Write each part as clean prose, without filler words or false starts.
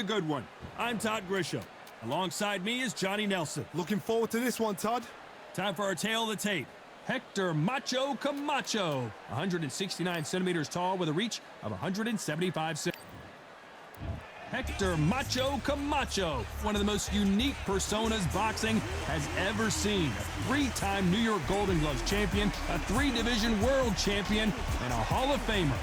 good one. I'm Todd Grisham. Alongside me is Johnny Nelson. Looking forward to this one, Todd. Time for our tale of the tape. Hector Macho Camacho, 169 centimeters tall with a reach of 175 centimeters. Hector Macho Camacho, one of the most unique personas boxing has ever seen. A three-time New York Golden Gloves champion, a three-division world champion, and a Hall of Famer.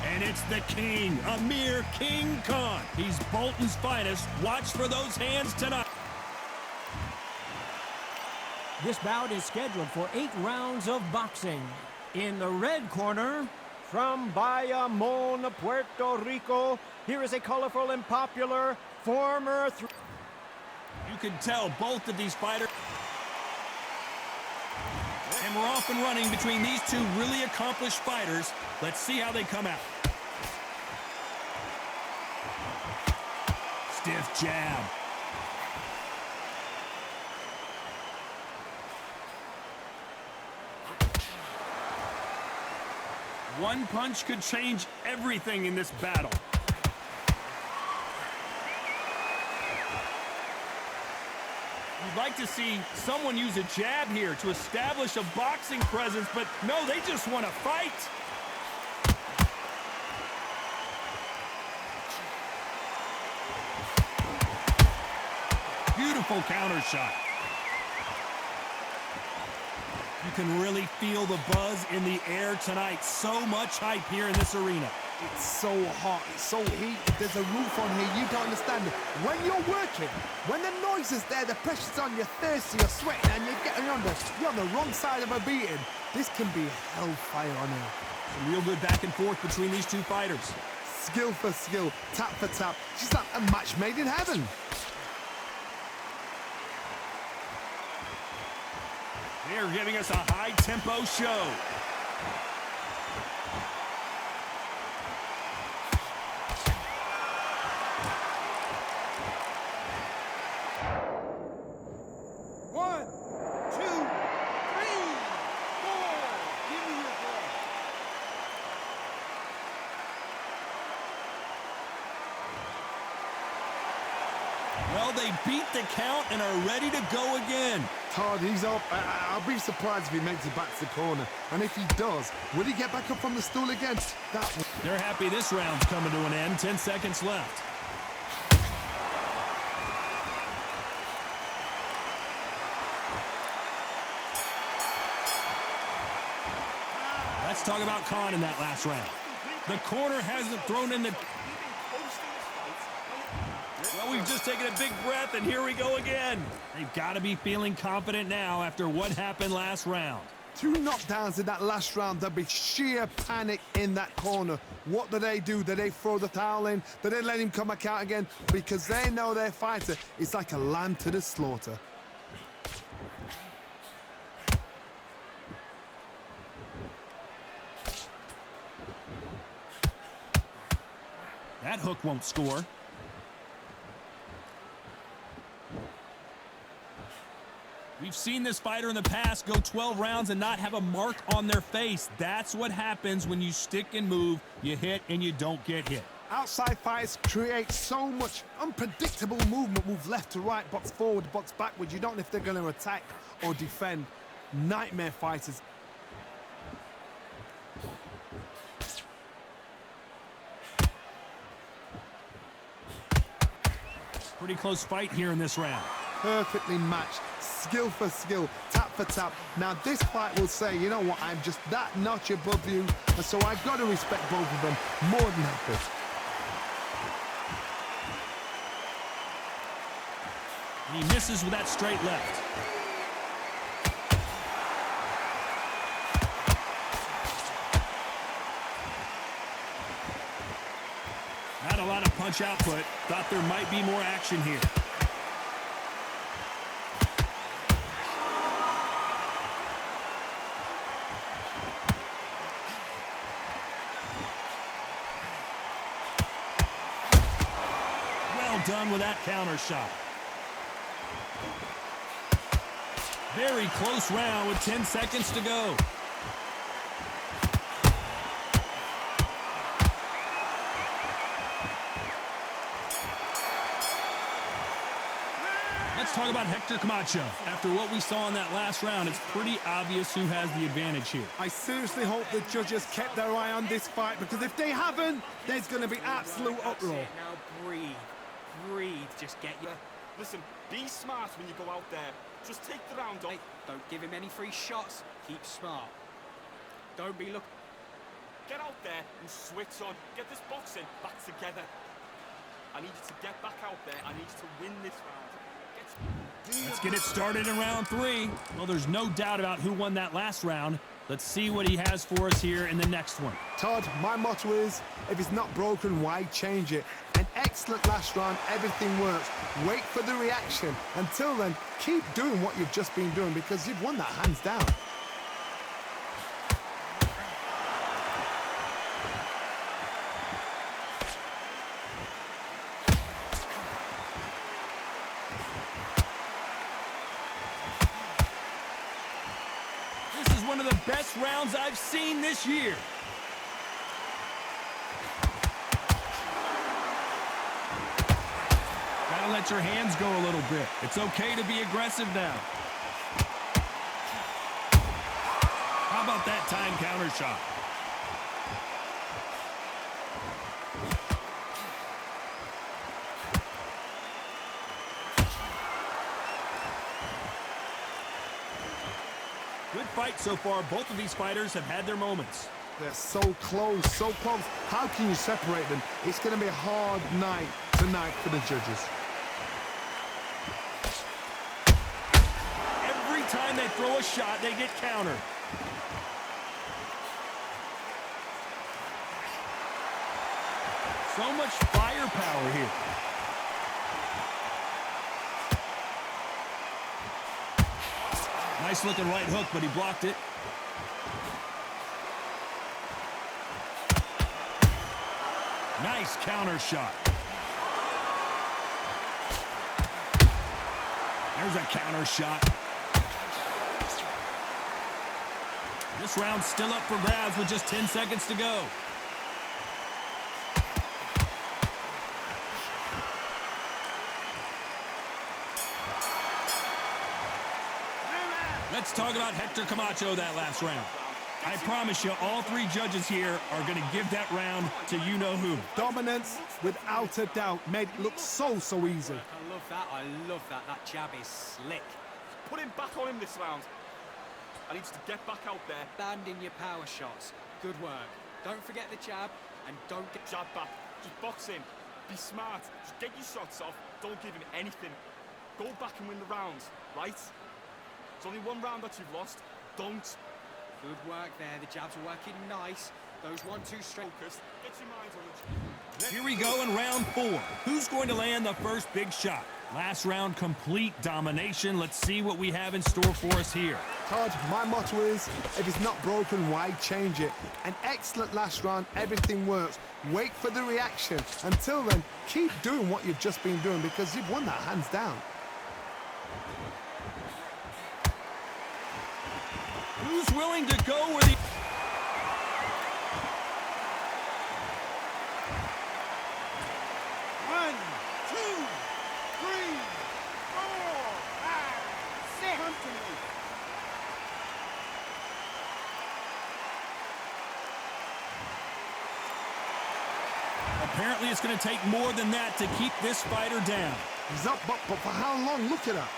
And it's the king, Amir King Khan. He's Bolton's finest. Watch for those hands tonight. This bout is scheduled for 8 rounds of boxing. In the red corner, from Bayamon, Puerto Rico, here is a colorful and popular former... You can tell both of these fighters... And we're off and running between these two really accomplished fighters. Let's see how they come out. Stiff jab. One punch could change everything in this battle. You'd like to see someone use a jab here to establish a boxing presence, but no, they just want to fight. Beautiful counter shot. You can really feel the buzz in the air tonight. So much hype here in this arena. It's so hot, it's so heated. There's a roof on here, you don't understand it. When you're working, when the noise is there, the pressure's on, you're thirsty, you're sweating, and you're on the wrong side of a beating. This can be hellfire on here. Some real good back and forth between these two fighters. Skill for skill, tap for tap. She's like a match made in heaven. They're giving us a high-tempo show. One, two, three, four. Give me your ball. Well, they beat the count and are ready to go again. Todd, he's up. I'll be surprised if he makes it back to the corner. And if he does, will he get back up from the stool again? They're happy this round's coming to an end. 10 seconds left. Let's talk about Khan in that last round. The corner hasn't thrown in the... Well, we've just taken a big breath, and here we go again. They've got to be feeling confident now after what happened last round. 2 knockdowns in that last round. There'll be sheer panic in that corner. What do? Do they throw the towel in? Do they let him come back out again? Because they know their fighter is like a lamb to the slaughter. That hook won't score. We've seen this fighter in the past go 12 rounds and not have a mark on their face. That's what happens when you stick and move. You hit and you don't get hit. Outside fighters create so much unpredictable movement. Move left to right, box forward, box backwards. You don't know if they're going to attack or defend. Nightmare fighters. Pretty close fight here in this round. Perfectly matched. Skill for skill, tap for tap. Now this fight will say, you know what, I'm just that notch above you, and so I've got to respect both of them more than happy. And he misses with that straight left. Not a lot of punch output. Thought there might be more action here. Done with that counter shot. Very close round with 10 seconds to go. talk about Hector Camacho. After what we saw in that last round, it's pretty obvious who has the advantage here. I seriously hope the judges kept their eye on this fight, because if they haven't, there's going to be absolute uproar. Now breathe. Breathe. Just get your... Listen, be smart when you go out there. Just take the round off. Hey, don't give him any free shots. Keep smart. Don't be looking... Get out there and switch on. Get this boxing back together. I need you to get back out there. I need you to win this round. Let's get it started in round 3. Well, there's no doubt about who won that last round. Let's see what he has for us here in the next one. Todd, my motto is, if it's not broken, why change it? An excellent last round, everything works. Wait for the reaction. Until then, keep doing what you've just been doing, because you've won that hands down. This is one of the best rounds I've seen this year. Gotta let your hands go a little bit. It's okay to be aggressive now. How about that time counter shot? Good fight so far. Both of these fighters have had their moments. They're so close, so close. How can you separate them? It's going to be a hard night tonight for the judges. Every time they throw a shot, they get countered. So much firepower here. Nice looking right hook, but he blocked it. Nice counter shot. There's a counter shot. This round's still up for grabs with just 10 seconds to go. Let's talk about Hector Camacho that last round. I promise you, all 3 judges here are going to give that round to you-know-who. Dominance, without a doubt, made it look so easy. I love that. I love that. That jab is slick. Put him back on him this round. I need you to get back out there. Land in your power shots. Good work. Don't forget the jab, and don't get... Jab back. Just box in. Be smart. Just get your shots off. Don't give him anything. Go back and win the rounds, right? It's only one round that you've lost. Don't. Good work there. The jabs are working nice. Those 1-2 straight. Focus. Get your minds on the... Here we go in round 4. Who's going to land the first big shot? Last round, complete domination. Let's see what we have in store for us here. Todd, my motto is, if it's not broken, why change it? An excellent last round, everything works. Wait for the reaction. Until then, keep doing what you've just been doing, because you've won that hands down. Who's willing to go where the... One, two, three, four, five, six. Come to me. Apparently, it's going to take more than that to keep this fighter down. He's up, but for how long? Look at that.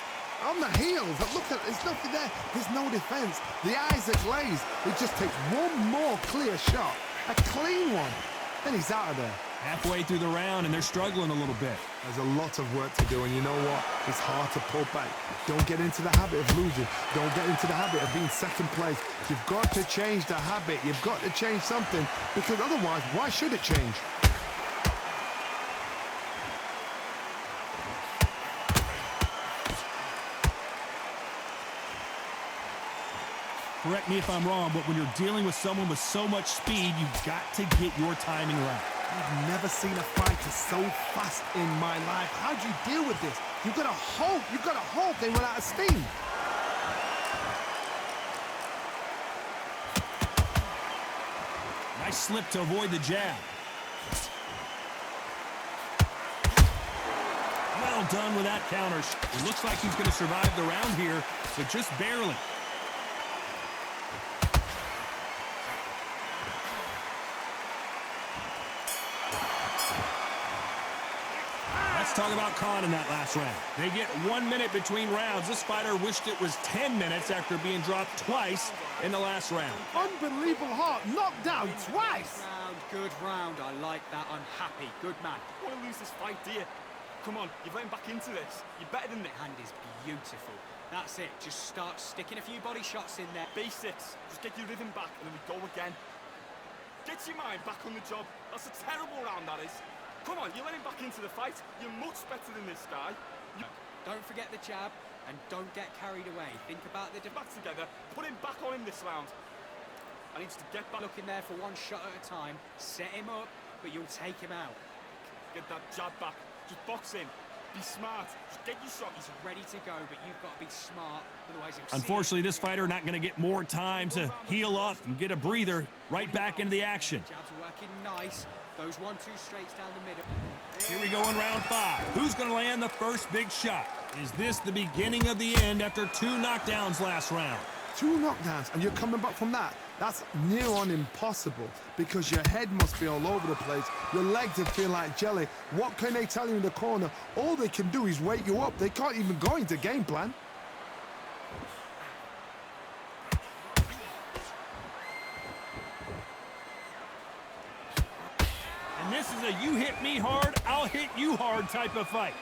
On the heels, look at, there's nothing there. There's no defense. The eyes are glazed. It just takes one more clear shot, a clean one, then he's out of there. Halfway through the round, and they're struggling a little bit. There's a lot of work to do, and you know what? It's hard to pull back. Don't get into the habit of losing. Don't get into the habit of being second place. You've got to change the habit. You've got to change something, because otherwise, why should it change? Correct me if I'm wrong, but when you're dealing with someone with so much speed, you've got to get your timing right. I've never seen a fighter so fast in my life. How do you deal with this? You've got to hope they run out of steam. Nice slip to avoid the jab. Well Well done with that counter. It looks like he's going to survive the round here, but just barely. Let's talk about Khan in that last round. They get 1 minute between rounds. This fighter wished it was 10 minutes after being dropped twice in the last round. Unbelievable heart, knocked down twice. Good round. I like that. I'm happy. Good man. Want to lose this fight, do you? Come on, you're getting back into this. You're better than this. Hand is beautiful. That's it. Just start sticking a few body shots in there. Basics. Just get your rhythm back and then we go again. Get your mind back on the job. That's a terrible round, that is. Come on, you're letting back into the fight. You're much better than this guy. Don't forget the jab and don't get carried away. Think about the Back together. Put him back on him this round. I need you to get back. looking there for one shot at a time. Set him up, but you'll take him out. Get that jab back. Just box in. Be smart. Just get your shot. He's ready to go, but you've got to be smart. Otherwise, he'll Unfortunately, this fighter not going to get more time to heal up and get a breather right back into the action. Jabs working nice. Those 1-2 straights down the middle. Here we go in round 5. Who's going to land the first big shot? Is this the beginning of the end after 2 knockdowns last round? 2 knockdowns, and you're coming back from that. That's near on impossible because your head must be all over the place. Your legs would feel like jelly. What can they tell you in the corner? All they can do is wake you up. They can't even go into game plan. And this is a you hit me hard, I'll hit you hard type of fight.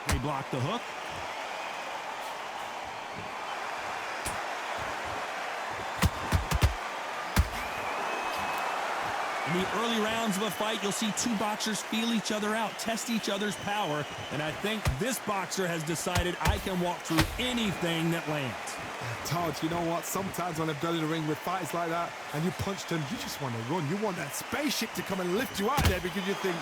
They block the hook. In the early rounds of a fight, you'll see 2 boxers feel each other out, test each other's power, and I think this boxer has decided I can walk through anything that lands. Todd, you know what? Sometimes when I've done in the ring with fights like that and you punch them, you just want to run. You want that spaceship to come and lift you out there because you think,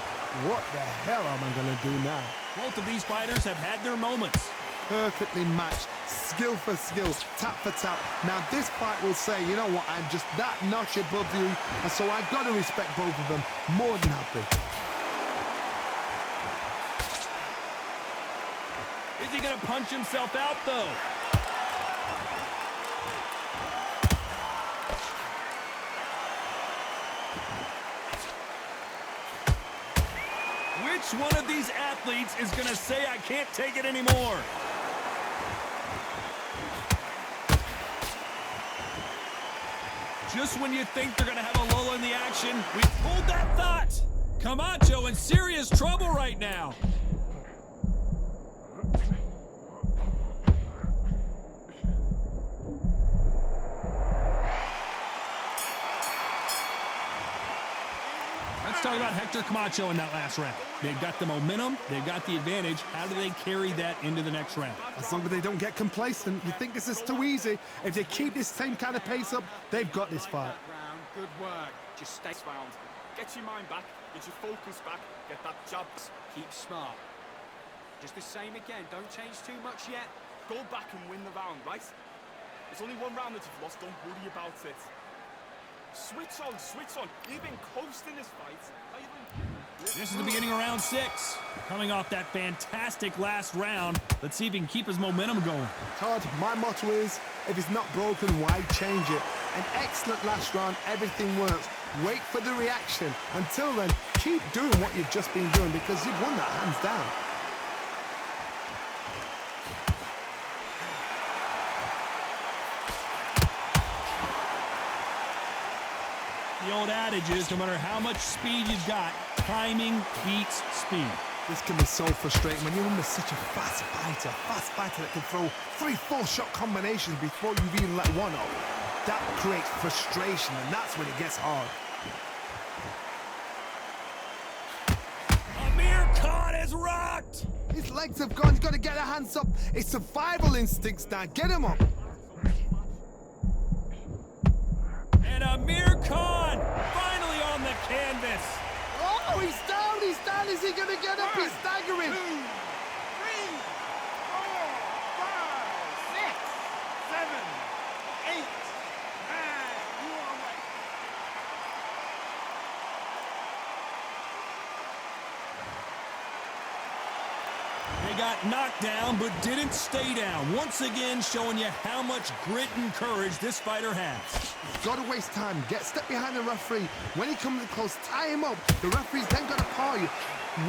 what the hell am I going to do now? Both of these fighters have had their moments. Perfectly matched, skill for skill, tap for tap. Now this fight will say, you know what, I'm just that notch above you, and so I've got to respect both of them more than happy. Is he going to punch himself out, though? Which one of these athletes is going to say, I can't take it anymore? Just when you think they're going to have a lull in the action, we pulled that thought. Camacho in serious trouble right now. Let's talk about Hector Camacho in that last round. They've got the momentum, they've got the advantage. How do they carry that into the next round? As long as they don't get complacent, you think this is too easy. If they keep this same kind of pace up, they've got this fight. Round. Good work. Just stay Round. Get your mind back. Get your focus back. Get that jab. Keep smart. Just the same again. Don't change too much yet. Go back and win the round, right? There's only 1 round that you've lost. Don't worry about it. Switch on, switch on. You've been coasting this fight. This is the beginning of round 6. Coming off that fantastic last round. Let's see if he can keep his momentum going. Todd, my motto is, if it's not broken, why change it? An excellent last round, everything works. Wait for the reaction. Until then, keep doing what you've just been doing because you've won that hands down. The old adage is, no matter how much speed you've got, timing beats speed. This can be so frustrating when you're under such a fast fighter that can throw 3-4 shot combinations before you've even let one off. That creates frustration, and that's when it gets hard. Amir Khan is rocked! His legs have gone, he's got to get their hands up. It's survival instincts now, get him up. And Amir Khan finally on the canvas. Oh, he's down, he's down. Is he going to get up? He's staggering. 2, 3, 4, 5, 6, 7, 8, 9. You are away. got knocked down but didn't stay down. Once again, showing you how much grit and courage this fighter has. Got to waste time. Get step behind the referee. When he comes in close, tie him up. The referee's then got to paw you.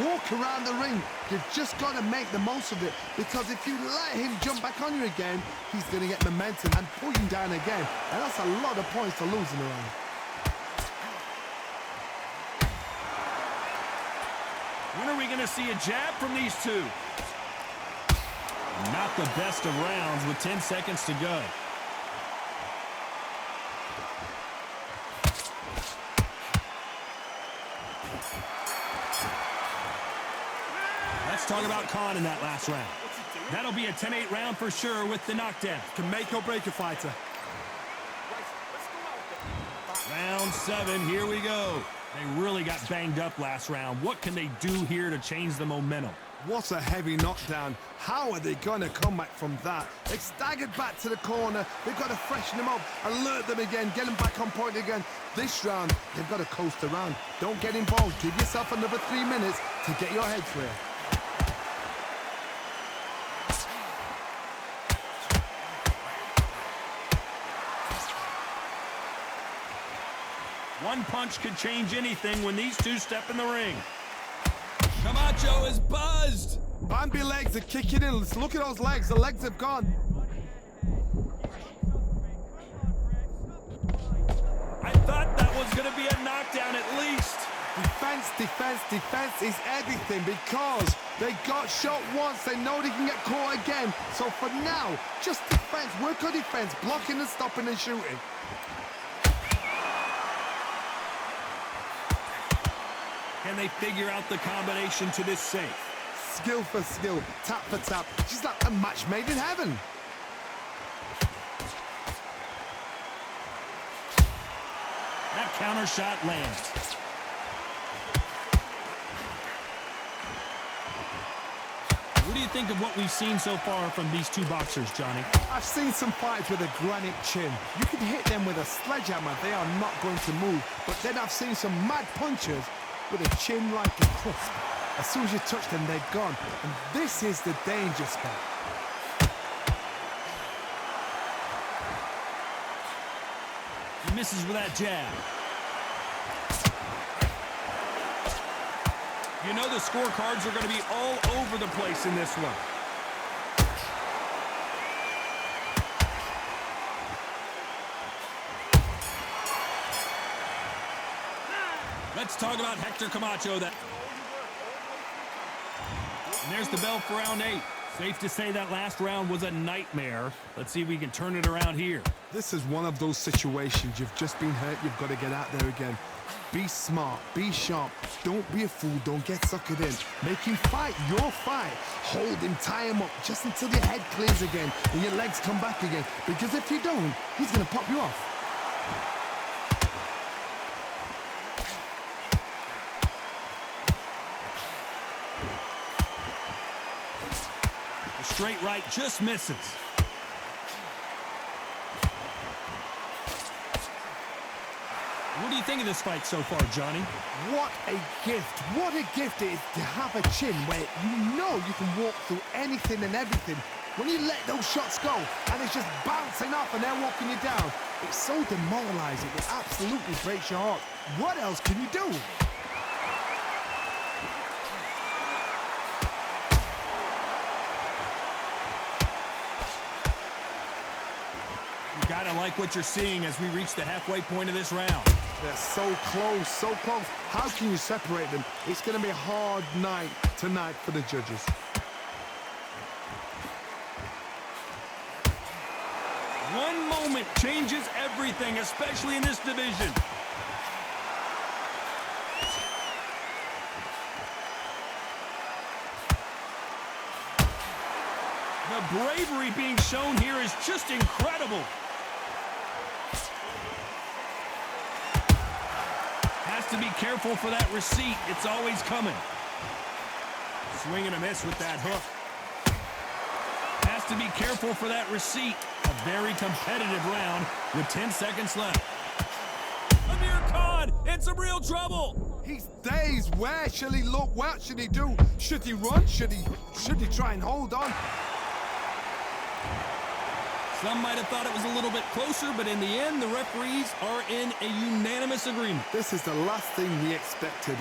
Walk around the ring. You've just got to make the most of it, because if you let him jump back on you again, he's going to get momentum and pull you down again. And that's a lot of points to lose in the round. When are we going to see a jab from these two? Not the best of rounds with 10 seconds to go. Let's talk about Khan in that last round. That'll be a 10-8 round for sure with the knockdown. Can make or break a fighter. Round 7, here we go. They really got banged up last round. What can they do here to change the momentum? What a heavy knockdown. How are they going to come back from that? They staggered back to the corner. They've got to freshen them up, alert them again, get them back on point again. This round, they've got to coast around. Don't get involved. Give yourself another 3 minutes to get your head clear. One punch could change anything when these two step in the ring. Camacho is buzzed. Bambi legs are kicking in. Let's look at those legs. The legs have gone. I thought that was going to be a knockdown at least. Defense, defense, defense is everything, because they got shot once. They know they can get caught again. So for now, just defense. Work on defense. Blocking and stopping and shooting. Can they figure out the combination to this safe? Skill for skill, tap for tap. She's like a match made in heaven. That counter shot lands. What do you think of what we've seen so far from these two boxers, Johnny? I've seen some fights with a granite chin. You can hit them with a sledgehammer. They are not going to move. But then I've seen some mad punchers with a chin like a crisp. As soon as you touch them, they're gone. And this is the danger spot. He misses with that jab. You know the scorecards are going to be all over the place in this one. Let's talk about Hector Camacho. And there's the bell for round 8. Safe to say that last round was a nightmare. Let's see if we can turn it around here. This is one of those situations. You've just been hurt. You've got to get out there again. Be smart. Be sharp. Don't be a fool. Don't get suckered in. Make him fight your fight. Hold him. Tie him up just until your head clears again and your legs come back again. Because if you don't, he's going to pop you off. The straight right just misses. What do you think of this fight so far, Johnny? What a gift. What a gift it is to have a chin where you know you can walk through anything and everything. When you let those shots go and it's just bouncing off and they're walking you down, it's so demoralizing. It absolutely breaks your heart. What else can you do? You gotta like what you're seeing as we reach the halfway point of this round. They're so close, so close. How can you separate them? It's going to be a hard night tonight for the judges. One moment changes everything, especially in this division. The bravery being shown here is just incredible. Has to be careful for that receipt. It's always coming. Swing and a miss with that hook. Has to be careful for that receipt. A very competitive round with 10 seconds left. Amir Khan in some real trouble. He's dazed. Where should he look? What should he do? Should he run? Should he try and hold on? Some might have thought it was a little bit closer, but in the end, the referees are in a unanimous agreement. This is the last thing we expected.